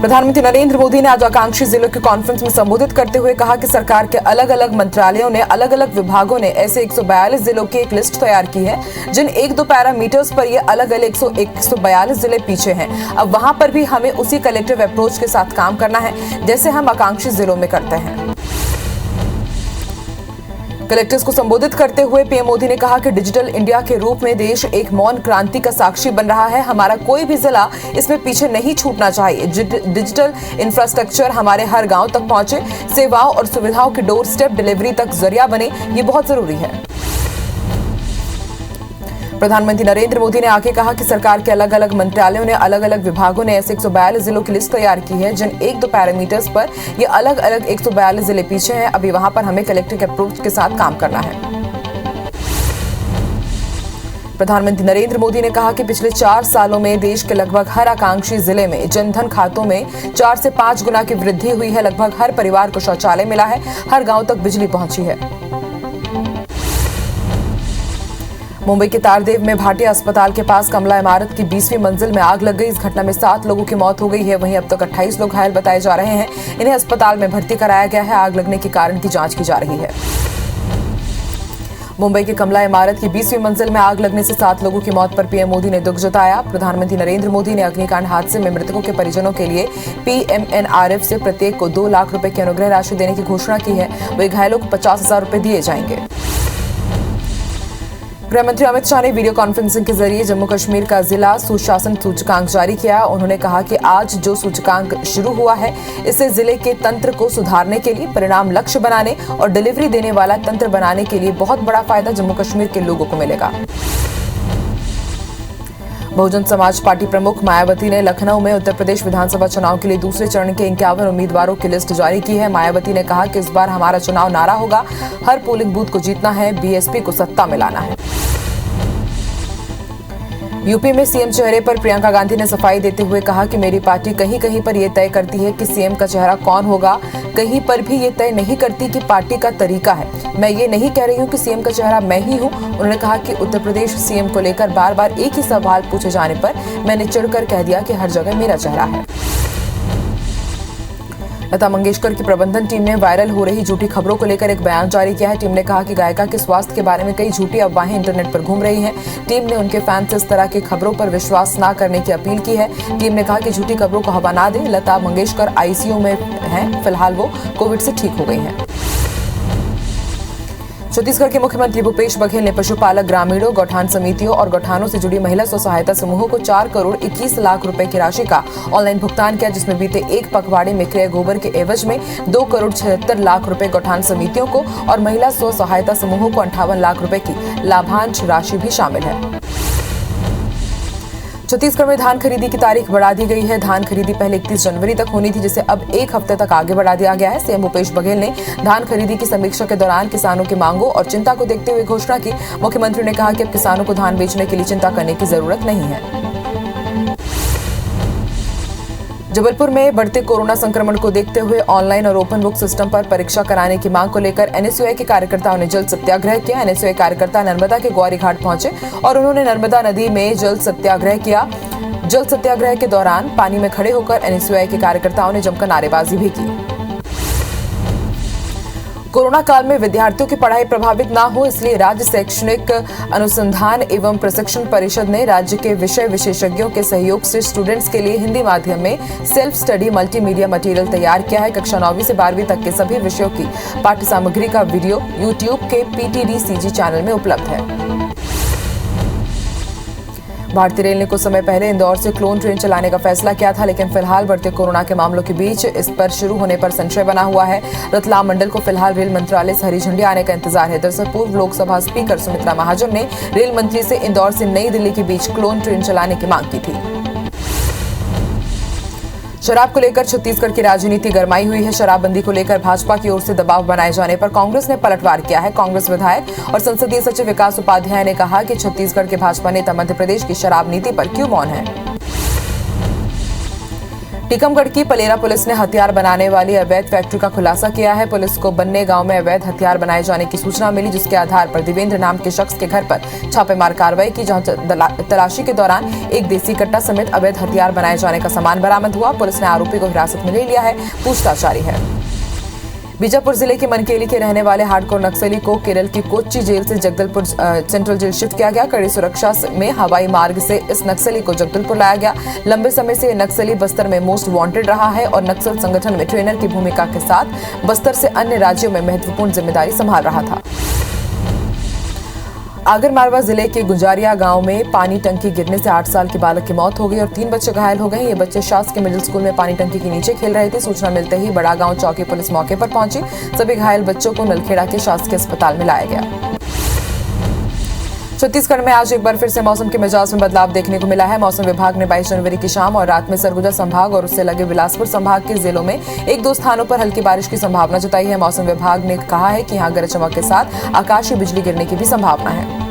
प्रधानमंत्री नरेंद्र मोदी ने आज आकांक्षी जिलों के कॉन्फ्रेंस में संबोधित करते हुए कहा कि सरकार के अलग अलग मंत्रालयों ने अलग अलग विभागों ने ऐसे 142 जिलों की एक लिस्ट तैयार की है जिन 1-2 पैरामीटर्स पर ये अलग अलग 142 जिले पीछे हैं। अब वहां पर भी हमें उसी कलेक्टिव अप्रोच के साथ काम करना है जैसे हम आकांक्षी जिलों में करते हैं। कलेक्टर्स को संबोधित करते हुए पीएम मोदी ने कहा कि डिजिटल इंडिया के रूप में देश एक मौन क्रांति का साक्षी बन रहा है। हमारा कोई भी जिला इसमें पीछे नहीं छूटना चाहिए। डिजिटल इंफ्रास्ट्रक्चर हमारे हर गांव तक पहुंचे, सेवाओं और सुविधाओं की डोर स्टेप डिलीवरी तक जरिया बने, ये बहुत जरूरी है। प्रधानमंत्री नरेंद्र मोदी ने आगे कहा कि सरकार के अलग अलग मंत्रालयों ने अलग अलग विभागों ने ऐसे 142 जिलों की लिस्ट तैयार की है जिन 1-2 पैरामीटर्स पर ये अलग अलग 142 जिले पीछे हैं। अभी वहां पर हमें कलेक्टिव अप्रोच के साथ काम करना है। प्रधानमंत्री नरेंद्र मोदी ने कहा कि पिछले 4 सालों में देश के लगभग हर आकांक्षी जिले में जनधन खातों में 4 से 5 गुना की वृद्धि हुई है। लगभग हर परिवार को शौचालय मिला है, हर गांव तक बिजली पहुंची है। मुंबई के तारदेव में भाटिया अस्पताल के पास कमला इमारत की 20वीं मंजिल में आग लग गई। इस घटना में 7 लोगों की मौत हो गई है। वहीं अब तक 28 लोग घायल बताए जा रहे हैं। इन्हें अस्पताल में भर्ती कराया गया है। आग लगने के कारण की जांच की जा रही है। मुंबई की कमला इमारत की 20वीं मंजिल में आग लगने से 7 लोगों की मौत पर पीएम मोदी ने दुख जताया। प्रधानमंत्री नरेंद्र मोदी ने अग्निकांड हादसे में मृतकों के परिजनों के लिए पीएमएनआरएफ से प्रत्येक को 2 लाख रुपए की अनुग्रह राशि देने की घोषणा की है। वहीं घायलों को 50,000 रुपए दिए जाएंगे। गृहमंत्री अमित शाह ने वीडियो कॉन्फ्रेंसिंग के जरिए जम्मू कश्मीर का जिला सुशासन सूचकांक जारी किया। उन्होंने कहा कि आज जो सूचकांक शुरू हुआ है इससे जिले के तंत्र को सुधारने के लिए, परिणाम लक्ष्य बनाने और डिलीवरी देने वाला तंत्र बनाने के लिए बहुत बड़ा फायदा जम्मू कश्मीर के लोगों को मिलेगा। बहुजन समाज पार्टी प्रमुख मायावती ने लखनऊ में उत्तर प्रदेश विधानसभा चुनाव के लिए दूसरे चरण के 51 उम्मीदवारों की लिस्ट जारी की है। मायावती ने कहा कि इस बार हमारा चुनाव नारा होगा, हर पोलिंग बूथ को जीतना है, बीएसपी को सत्ता में लाना है। यूपी में सीएम चेहरे पर प्रियंका गांधी ने सफाई देते हुए कहा कि मेरी पार्टी कहीं कहीं पर यह तय करती है कि सीएम का चेहरा कौन होगा, कहीं पर भी ये तय नहीं करती कि पार्टी का तरीका है। मैं ये नहीं कह रही हूं कि सीएम का चेहरा मैं ही हूं। उन्होंने कहा कि उत्तर प्रदेश सीएम को लेकर बार बार एक ही सवाल पूछे जाने पर मैंने चिढ़कर कह दिया कि हर जगह मेरा चेहरा है। लता मंगेशकर की प्रबंधन टीम ने वायरल हो रही झूठी खबरों को लेकर एक बयान जारी किया है। टीम ने कहा कि गायिका के स्वास्थ्य के बारे में कई झूठी अफवाहें इंटरनेट पर घूम रही हैं। टीम ने उनके फैंस से इस तरह की खबरों पर विश्वास न करने की अपील की है। टीम ने कहा कि झूठी खबरों को हवा ना दें। लता मंगेशकर आईसीयू में हैं, फिलहाल वो कोविड से ठीक हो गई हैं। छत्तीसगढ़ के मुख्यमंत्री भूपेश बघेल ने पशुपालक, ग्रामीणों, गौठान समितियों और गौठानों से जुड़ी महिला स्व सहायता समूहों को 4 करोड़ 21 लाख रुपए की राशि का ऑनलाइन भुगतान किया, जिसमें बीते एक पखवाड़े में क्रय गोबर के एवज में 2 करोड़ 76 लाख रुपए गौठान समितियों को और महिला स्व सहायता समूहों को 58 लाख रुपए की लाभांश राशि भी शामिल है। छत्तीसगढ़ में धान खरीदी की तारीख बढ़ा दी गई है। धान खरीदी पहले 31 जनवरी तक होनी थी, जिसे अब 1 हफ्ते तक आगे बढ़ा दिया गया है। सीएम भूपेश बघेल ने धान खरीदी की समीक्षा के दौरान किसानों की मांगों और चिंता को देखते हुए घोषणा की। मुख्यमंत्री ने कहा कि अब किसानों को धान बेचने के लिए चिंता करने की जरूरत नहीं है। जबलपुर में बढ़ते कोरोना संक्रमण को देखते हुए ऑनलाइन और ओपन बुक सिस्टम पर परीक्षा कराने की मांग को लेकर एनएसयूआई के कार्यकर्ताओं ने जल सत्याग्रह किया। एनएसयूआई कार्यकर्ता नर्मदा के ग्वारी घाट पहुंचे और उन्होंने नर्मदा नदी में जल सत्याग्रह किया। जल सत्याग्रह के दौरान पानी में खड़े होकर एनएसयूआई के कार्यकर्ताओं ने जमकर नारेबाजी भी की। कोरोना काल में विद्यार्थियों की पढ़ाई प्रभावित ना हो, इसलिए राज्य शैक्षणिक अनुसंधान एवं प्रशिक्षण परिषद ने राज्य के विषय विशेषज्ञों के सहयोग से स्टूडेंट्स के लिए हिंदी माध्यम में सेल्फ स्टडी मल्टीमीडिया मटेरियल तैयार किया है। कक्षा 9वीं से 12वीं तक के सभी विषयों की पाठ्य सामग्री का वीडियो यूट्यूब के PTDCG चैनल में उपलब्ध है। भारतीय रेल ने कुछ समय पहले इंदौर से क्लोन ट्रेन चलाने का फैसला किया था, लेकिन फिलहाल बढ़ते कोरोना के मामलों के बीच इस पर शुरू होने पर संशय बना हुआ है। रतलाम मंडल को फिलहाल रेल मंत्रालय से हरी झंडी आने का इंतजार है। दरअसल पूर्व लोकसभा स्पीकर सुमित्रा महाजन ने रेल मंत्री से इंदौर से नई दिल्ली के बीच क्लोन ट्रेन चलाने की मांग की थी। शराब को लेकर छत्तीसगढ़ की राजनीति गरमाई हुई है। शराबबंदी को लेकर भाजपा की ओर से दबाव बनाए जाने पर कांग्रेस ने पलटवार किया है। कांग्रेस विधायक और संसदीय सचिव विकास उपाध्याय ने कहा कि छत्तीसगढ़ के भाजपा नेता मध्य प्रदेश की शराब नीति पर क्यों मौन है। टीकमगढ़ की पलेरा पुलिस ने हथियार बनाने वाली अवैध फैक्ट्री का खुलासा किया है। पुलिस को बन्ने गांव में अवैध हथियार बनाए जाने की सूचना मिली, जिसके आधार पर देवेंद्र नाम के शख्स के घर पर छापेमार कार्रवाई की, जहां तलाशी के दौरान एक देसी कट्टा समेत अवैध हथियार बनाए जाने का सामान बरामद हुआ। पुलिस ने आरोपी को हिरासत में ले लिया है, पूछताछ जारी है। बीजापुर जिले के मनकेली के रहने वाले हार्डकोर नक्सली को केरल की कोच्चि जेल से जगदलपुर सेंट्रल जेल शिफ्ट किया गया। कड़ी सुरक्षा में हवाई मार्ग से इस नक्सली को जगदलपुर लाया गया। लंबे समय से नक्सली बस्तर में मोस्ट वांटेड रहा है और नक्सल संगठन में ट्रेनर की भूमिका के साथ बस्तर से अन्य राज्यों में महत्वपूर्ण जिम्मेदारी संभाल रहा था। आगरमालवा जिले के गुंजारिया गांव में पानी टंकी गिरने से 8 साल के बालक की मौत हो गई और 3 बच्चे घायल हो गए। ये बच्चे शासकीय मिडिल स्कूल में पानी टंकी के नीचे खेल रहे थे। सूचना मिलते ही बड़ा गांव चौकी पुलिस मौके पर पहुंची। सभी घायल बच्चों को नलखेड़ा के शासकीय अस्पताल में लाया गया। छत्तीसगढ़ में आज एक बार फिर से मौसम के मिजाज में बदलाव देखने को मिला है। मौसम विभाग ने 22 जनवरी की शाम और रात में सरगुजा संभाग और उससे लगे बिलासपुर संभाग के जिलों में 1-2 स्थानों पर हल्की बारिश की संभावना जताई है। मौसम विभाग ने कहा है कि यहां गरज चमक के साथ आकाशीय बिजली गिरने की भी संभावना है।